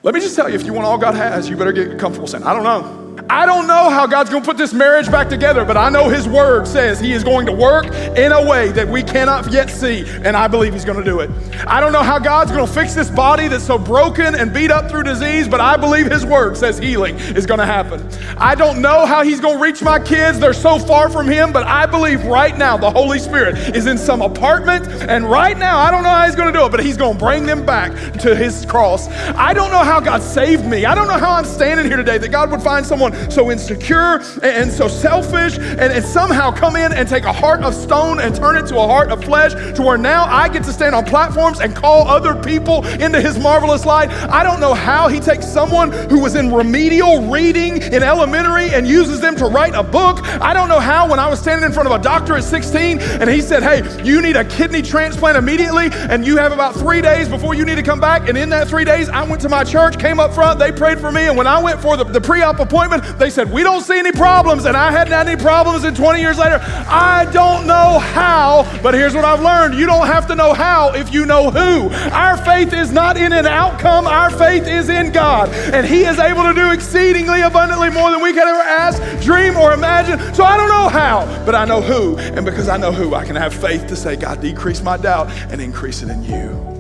Let me just tell you, if you want all God has, you better get comfortable saying, I don't know. I don't know how God's gonna put this marriage back together, but I know his word says he is going to work in a way that we cannot yet see, and I believe he's gonna do it. I don't know how God's gonna fix this body that's so broken and beat up through disease, but I believe his word says healing is gonna happen. I don't know how he's gonna reach my kids. They're so far from him, but I believe right now the Holy Spirit is in some apartment, and right now, I don't know how he's gonna do it, but he's gonna bring them back to his cross. I don't know how God saved me. I don't know how I'm standing here today, that God would find someone so insecure and so selfish and somehow come in and take a heart of stone and turn it to a heart of flesh, to where now I get to stand on platforms and call other people into his marvelous light. I don't know how he takes someone who was in remedial reading in elementary and uses them to write a book. I don't know how, when I was standing in front of a doctor at 16 and he said, hey, you need a kidney transplant immediately and you have about 3 days before you need to come back. And in that 3 days, I went to my church, came up front, they prayed for me. And when I went for the pre-op appointment, they said, we don't see any problems. And I hadn't had any problems, and 20 years later, I don't know how, but here's what I've learned. You don't have to know how if you know who. Our faith is not in an outcome. Our faith is in God. And he is able to do exceedingly abundantly more than we can ever ask, dream, or imagine. So I don't know how, but I know who. And because I know who, I can have faith to say, God, decrease my doubt and increase it in you.